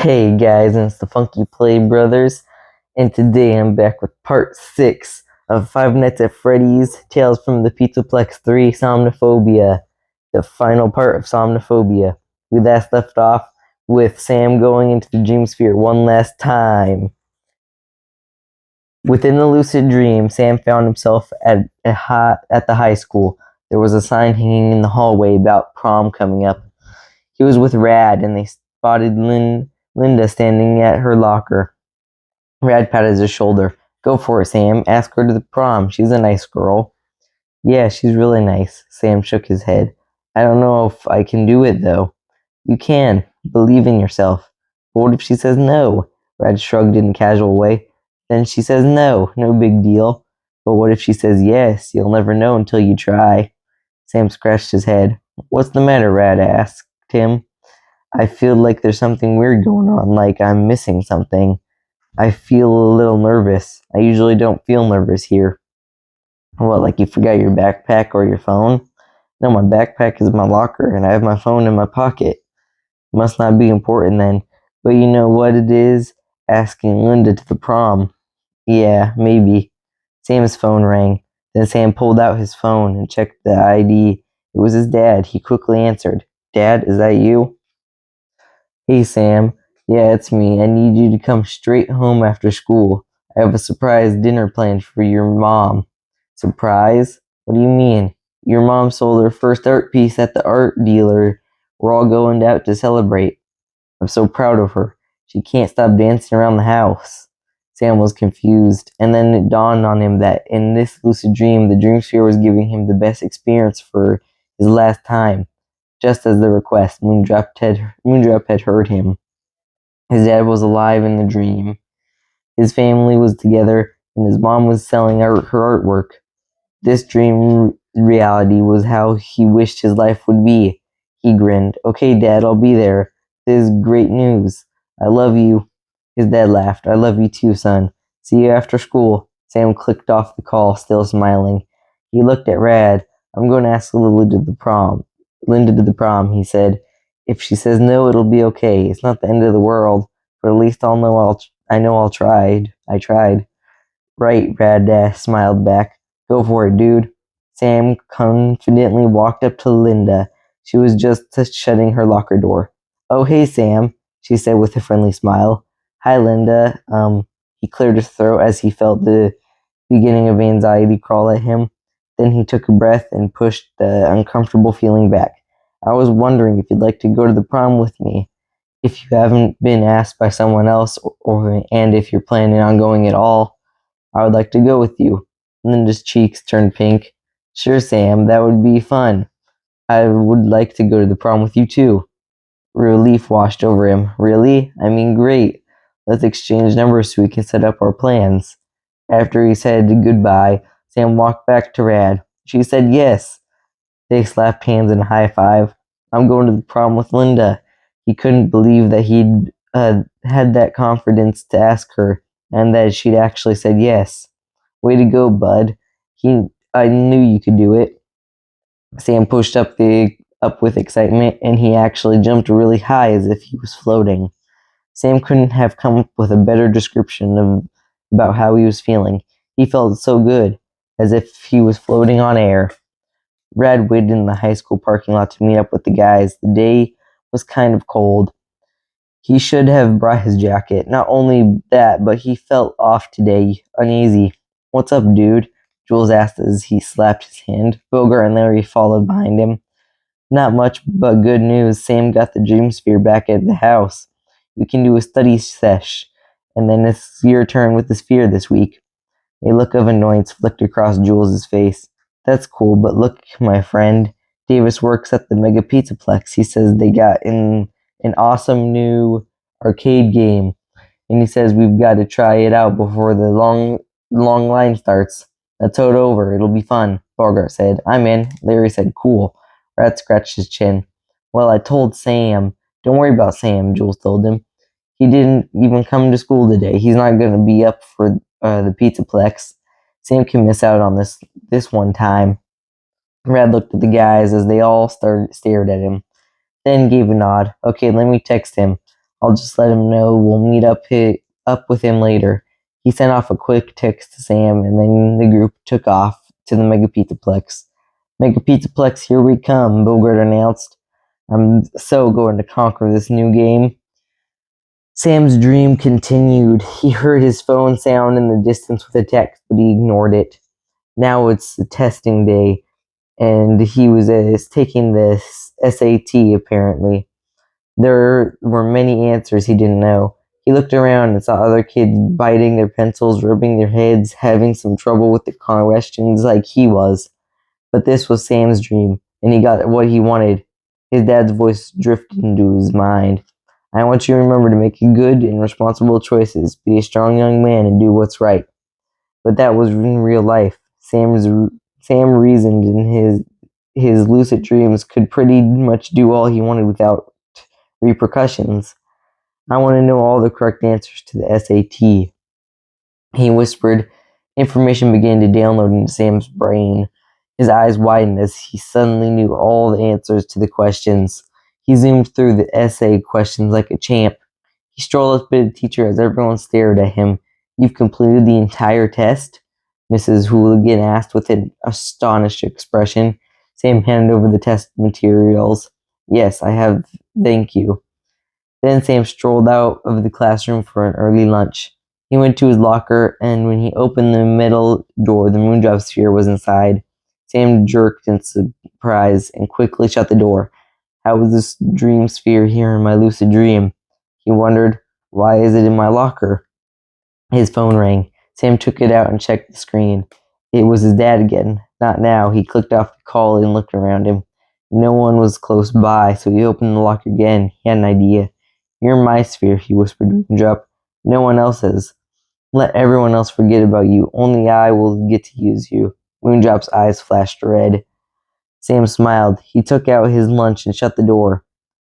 Hey guys, and it's the funkyplaybrothers, and today I'm back with part 6 of Five Nights at Freddy's Tales from the Pizzaplex 3 Somniphobia, the final part of Somniphobia. We last left off with Sam going into the dream sphere one last time. Within the lucid dream, Sam found himself at the high school. There was a sign hanging in the hallway about prom coming up. He was with Rad, and they spotted Linda standing at her locker. Rad patted his shoulder. "Go for it, Sam. Ask her to the prom. She's a nice girl." "Yeah, she's really nice." Sam shook his head. "I don't know if I can do it, though." "You can. Believe in yourself." "But what if she says no?" Rad shrugged in a casual way. "Then she says no. No big deal." "But what if she says yes? You'll never know until you try." Sam scratched his head. "What's the matter?" Rad asked him. "I feel like there's something weird going on, like I'm missing something. I feel a little nervous. I usually don't feel nervous here." "What, like you forgot your backpack or your phone?" "No, my backpack is in my locker, and I have my phone in my pocket." "Must not be important then. But you know what it is? Asking Linda to the prom." "Yeah, maybe." Sam's phone rang. Then Sam pulled out his phone and checked the ID. It was his dad. He quickly answered. "Dad, is that you?" "Hey, Sam. Yeah, it's me. I need you to come straight home after school. I have a surprise dinner planned for your mom." "Surprise? What do you mean?" "Your mom sold her first art piece at the art dealer. We're all going out to celebrate." "I'm so proud of her. She can't stop dancing around the house." Sam was confused, and then it dawned on him that in this lucid dream, the dream sphere was giving him the best experience for his last time. Just as the request, Moondrop had heard him. His dad was alive in the dream. His family was together, and his mom was selling her artwork. This dream reality was how he wished his life would be. He grinned. "Okay, Dad, I'll be there. This is great news. I love you." His dad laughed. "I love you too, son. See you after school." Sam clicked off the call, still smiling. He looked at Rad. "I'm going to ask Linda to the prom." He said. "If she says no, it'll be okay. It's not the end of the world, but at least I know I tried." "Right," Rad smiled back. "Go for it, dude." Sam confidently walked up to Linda. She was just shutting her locker door. "Oh, hey, Sam," she said with a friendly smile. "Hi, Linda." He cleared his throat as he felt the beginning of anxiety crawl at him. Then he took a breath and pushed the uncomfortable feeling back. "I was wondering if you'd like to go to the prom with me. If you haven't been asked by someone else, and if you're planning on going at all, I would like to go with you." Linda's cheeks turned pink. "Sure, Sam, that would be fun. I would like to go to the prom with you too." Relief washed over him. "Really? I mean, great. Let's exchange numbers so we can set up our plans." After he said goodbye, Sam walked back to Rad. "She said yes." They slapped hands in a high five. "I'm going to the prom with Linda." He couldn't believe that he'd had that confidence to ask her, and that she'd actually said yes. "Way to go, bud. I knew you could do it." Sam pushed up with excitement, and he actually jumped really high as if he was floating. Sam couldn't have come up with a better description about how he was feeling. He felt so good, as if he was floating on air. Rad waited in the high school parking lot to meet up with the guys. The day was kind of cold. He should have brought his jacket. Not only that, but he felt off today, uneasy. "What's up, dude?" Jules asked as he slapped his hand. Bogart and Larry followed behind him. "Not much, but good news. Sam got the dream sphere back at the house. We can do a study sesh, and then it's your turn with the sphere this week." A look of annoyance flicked across Jules's face. "That's cool, but look, my friend. Davis works at the Mega Pizzaplex. He says they got an awesome new arcade game, and he says we've got to try it out before the long line starts. Let's head over. It'll be fun." Bogart said. "I'm in." Larry said, "Cool." Rat scratched his chin. "Well, I told Sam." "Don't worry about Sam," Jules told him. "He didn't even come to school today. He's not going to be up for the Pizzaplex. Sam can miss out on this one time." Red looked at the guys as they all stared at him, then gave a nod. "Okay, let me text him. I'll just let him know we'll meet up with him later." He sent off a quick text to Sam, and then the group took off to the Mega Pizzaplex. "Mega Pizzaplex, here we come," Bogart announced. "I'm so going to conquer this new game." Sam's dream continued. He heard his phone sound in the distance with a text, but he ignored it. Now it's the testing day, and he was taking this SAT, apparently. There were many answers he didn't know. He looked around and saw other kids biting their pencils, rubbing their heads, having some trouble with the questions like he was. But this was Sam's dream, and he got what he wanted. His dad's voice drifted into his mind. "I want you to remember to make good and responsible choices. Be a strong young man and do what's right." But that was in real life. Sam reasoned in his lucid dreams could pretty much do all he wanted without repercussions. "I want to know all the correct answers to the SAT," he whispered. Information began to download into Sam's brain. His eyes widened as he suddenly knew all the answers to the questions. He zoomed through the essay questions like a champ. He strolled up to the teacher as everyone stared at him. "You've completed the entire test?" Mrs. Hooligan asked with an astonished expression. Sam handed over the test materials. "Yes, I have. Thank you." Then Sam strolled out of the classroom for an early lunch. He went to his locker, and when he opened the metal door, the moondrop sphere was inside. Sam jerked in surprise and quickly shut the door. How was this dream sphere here in my lucid dream? He wondered. Why is it in my locker? His phone rang. Sam took it out and checked the screen. It was his dad again. Not now. He clicked off the call and looked around him. No one was close by, so he opened the locker again. He had an idea. "You're in my sphere," he whispered to Moondrop. "No one else's. Let everyone else forget about you. Only I will get to use you." Moondrop's eyes flashed red. Sam smiled. He took out his lunch and shut the door,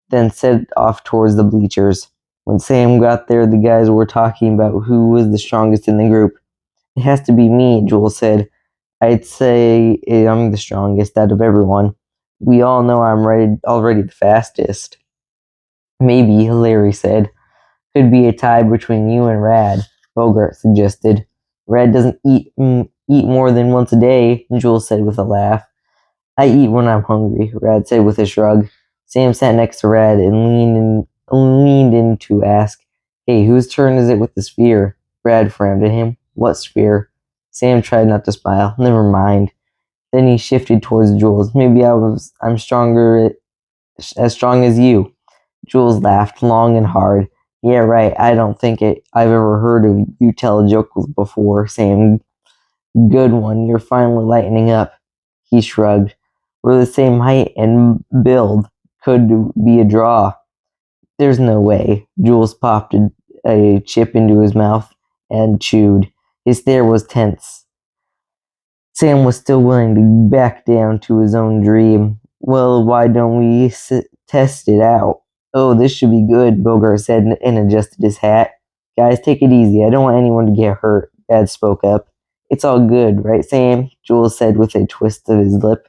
then set off towards the bleachers. When Sam got there, the guys were talking about who was the strongest in the group. "It has to be me," Joel said. "I'd say I'm the strongest out of everyone. We all know I'm already the fastest." "Maybe," Larry said. "Could be a tie between you and Rad," Bogart suggested. "Rad doesn't eat more than once a day," Joel said with a laugh. "I eat when I'm hungry," Rad said with a shrug. Sam sat next to Rad and leaned in to ask, "Hey, whose turn is it with the sphere?" Rad frowned at him. "What sphere?" Sam tried not to smile. "Never mind." Then he shifted towards Jules. "Maybe I'm as strong as you." Jules laughed long and hard. "Yeah, right. I don't think I've ever heard of you tell a joke before, Sam." "Good one. You're finally lightening up." He shrugged. "We're the same height and build. Could be a draw." "There's no way." Jules popped a chip into his mouth and chewed. His stare was tense. Sam was still willing to back down to his own dream. "Well, why don't we test it out?" "Oh, this should be good," Bogart said and adjusted his hat. "Guys, take it easy. I don't want anyone to get hurt," Dad spoke up. "It's all good, right, Sam?" Jules said with a twist of his lip.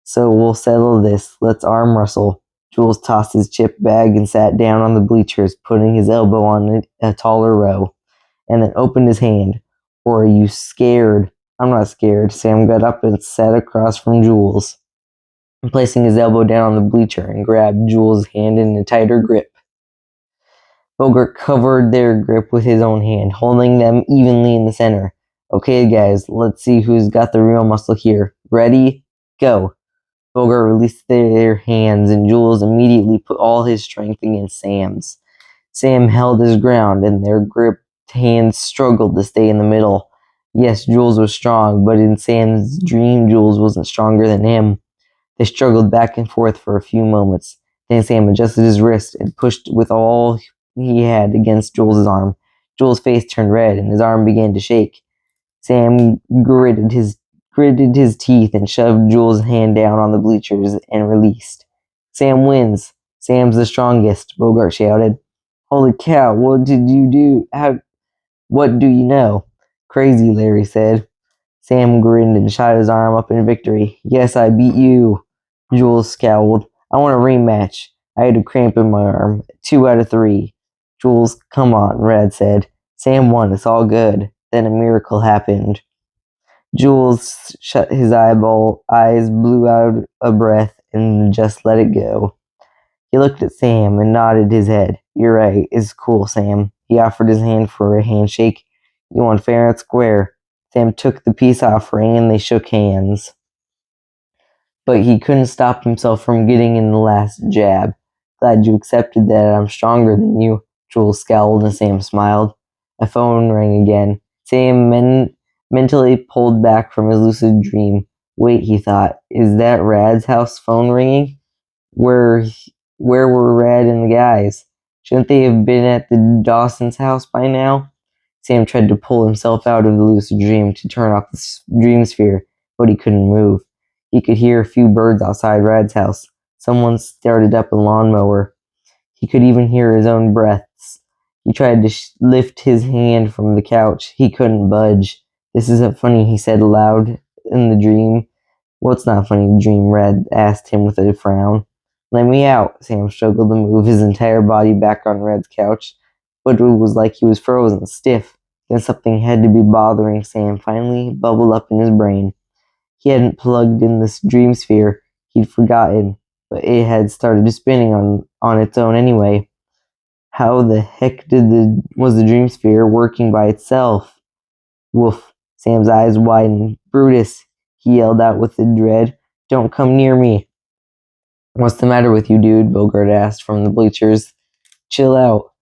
"So we'll settle this. Let's arm wrestle." Jules tossed his chip bag and sat down on the bleachers, putting his elbow on a taller row, and then opened his hand. "Or are you scared?" "I'm not scared." Sam got up and sat across from Jules, placing his elbow down on the bleacher and grabbed Jules' hand in a tighter grip. Bogart covered their grip with his own hand, holding them evenly in the center. "Okay, guys, let's see who's got the real muscle here. Ready? Go." Bogart released their hands, and Jules immediately put all his strength against Sam's. Sam held his ground, and their gripped hands struggled to stay in the middle. Yes, Jules was strong, but in Sam's dream, Jules wasn't stronger than him. They struggled back and forth for a few moments. Then Sam adjusted his wrist and pushed with all he had against Jules' arm. Jules' face turned red, and his arm began to shake. Sam gritted his teeth and shoved Jules' hand down on the bleachers and released. "Sam wins. Sam's the strongest," Bogart shouted. "Holy cow, what did you do? What do you know?" "Crazy," Larry said. Sam grinned and shot his arm up in victory. "Yes, I beat you." Jules scowled. "I want a rematch." "I had a cramp in my arm. 2 out of 3. Jules, come on, Rad said. Sam won, it's all good. Then a miracle happened. Jules shut his eyes, blew out a breath, and just let it go. He looked at Sam and nodded his head. You're right, it's cool, Sam. He offered his hand for a handshake. You won fair and square. Sam took the peace offering and they shook hands. But he couldn't stop himself from getting in the last jab. Glad you accepted that I'm stronger than you. Jules scowled and Sam smiled. A phone rang again. Sam mentally pulled back from his lucid dream. Wait, he thought, is that Rad's house phone ringing? Where were Rad and the guys? Shouldn't they have been at the Dawson's house by now? Sam tried to pull himself out of the lucid dream to turn off the dream sphere, but he couldn't move. He could hear a few birds outside Rad's house. Someone started up a lawnmower. He could even hear his own breaths. He tried to lift his hand from the couch. He couldn't budge. This isn't funny, he said aloud in the dream. What's not funny, dream Rad asked him with a frown. Let me out. Sam struggled to move his entire body back on Rad's couch, but it was like he was frozen, stiff. Then something had to be bothering Sam finally bubbled up in his brain. He hadn't plugged in this dream sphere. He'd forgotten, but it had started spinning on its own anyway. How the heck was the dream sphere working by itself? Woof. Sam's eyes widened. Brutus, he yelled out with dread. Don't come near me. What's the matter with you, dude? Bogart asked from the bleachers. Chill out.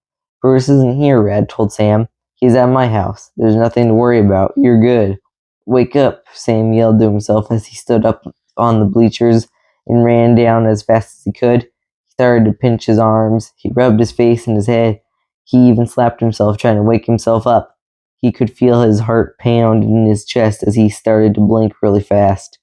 Brutus isn't here, Rad told Sam. He's at my house. There's nothing to worry about. You're good. Wake up, Sam yelled to himself as he stood up on the bleachers and ran down as fast as he could. He started to pinch his arms. He rubbed his face and his head. He even slapped himself, trying to wake himself up. He could feel his heart pound in his chest as he started to blink really fast.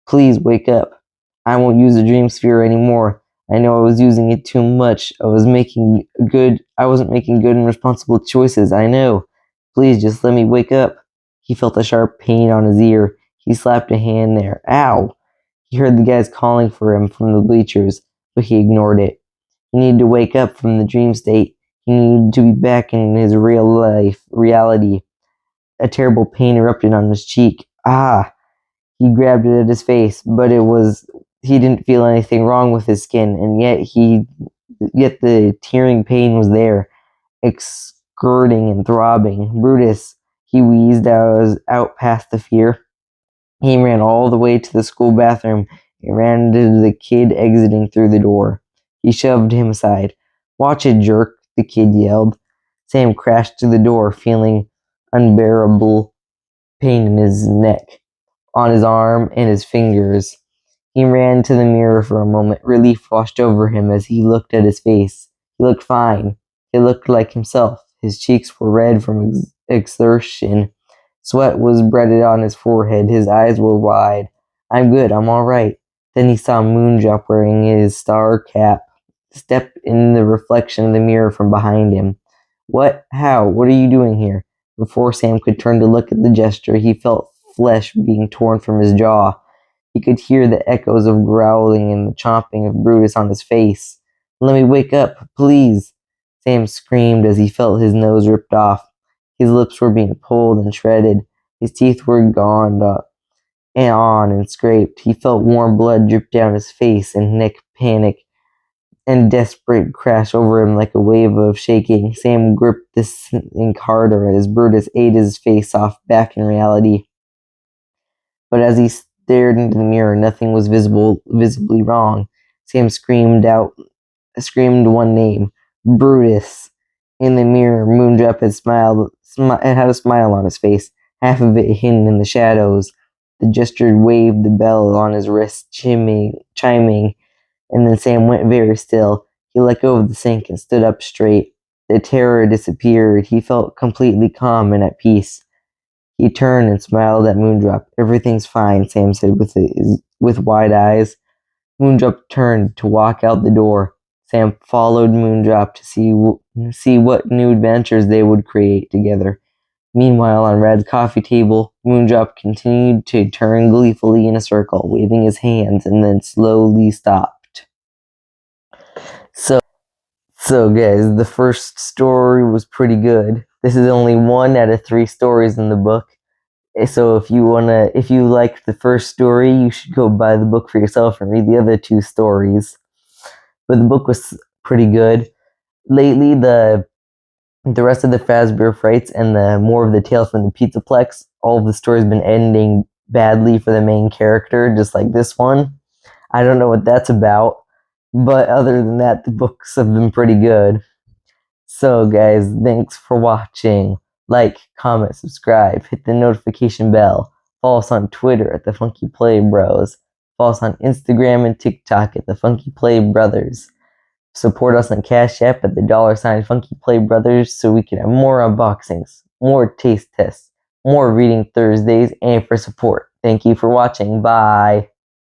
Please wake up. I won't use the dream sphere anymore. I know I was using it too much. I wasn't making good and responsible choices. I know. Please just let me wake up. He felt a sharp pain on his ear. He slapped a hand there. Ow! He heard the guys calling for him from the bleachers, but he ignored it. He needed to wake up from the dream state. He needed to be back in his reality. A terrible pain erupted on his cheek. Ah! He grabbed it at his face, but he didn't feel anything wrong with his skin, and yet the tearing pain was there, excruciating and throbbing. Brutus, he wheezed out past the fear. He ran all the way to the school bathroom and ran into the kid exiting through the door. He shoved him aside. Watch it, jerk, the kid yelled. Sam crashed through the door, feeling unbearable pain in his neck, on his arm, and his fingers. He ran to the mirror for a moment. Relief washed over him as he looked at his face. He looked fine. He looked like himself. His cheeks were red from exertion. Sweat was beaded on his forehead. His eyes were wide. I'm good. I'm all right. Then he saw Moondrop wearing his star cap step in the reflection of the mirror from behind him. What? How? What are you doing here? Before Sam could turn to look at the gesture, he felt flesh being torn from his jaw. He could hear the echoes of growling and the chomping of Brutus on his face. Let me wake up, please! Sam screamed as he felt his nose ripped off. His lips were being pulled and shredded. His teeth were gone and on and scraped. He felt warm blood drip down his face and neck. Panic and desperate crash over him like a wave of shaking. Sam gripped this thing harder as Brutus ate his face off back in reality. But as he stared into the mirror, nothing was visibly wrong. Sam screamed one name, Brutus. In the mirror, Moondrop had a smile on his face, half of it hidden in the shadows. The jester waved the bell on his wrist, chiming, and then Sam went very still. He let go of the sink and stood up straight. The terror disappeared. He felt completely calm and at peace. He turned and smiled at Moondrop. Everything's fine, Sam said with wide eyes. Moondrop turned to walk out the door. Sam followed Moondrop to see what new adventures they would create together. Meanwhile, on Rad's coffee table, Moondrop continued to turn gleefully in a circle, waving his hands, and then slowly stopped. So, So guys, the first story was pretty good. This is only 1 out of 3 stories in the book. So if you liked the first story, you should go buy the book for yourself and read the other 2 stories. But the book was pretty good. Lately, the rest of the Fazbear Frights and the more of the Tales from the Pizzaplex, all of the stories been ending badly for the main character, just like this one. I don't know what that's about, but other than that, the books have been pretty good. So guys, thanks for watching. Like, comment, subscribe, hit the notification bell. Follow us on Twitter at the Funky Play Bros. Follow us on Instagram and TikTok at the Funky Play Brothers. Support us on Cash App at the $ Funky Play Brothers so we can have more unboxings, more taste tests, more reading Thursdays, and for support. Thank you for watching. Bye.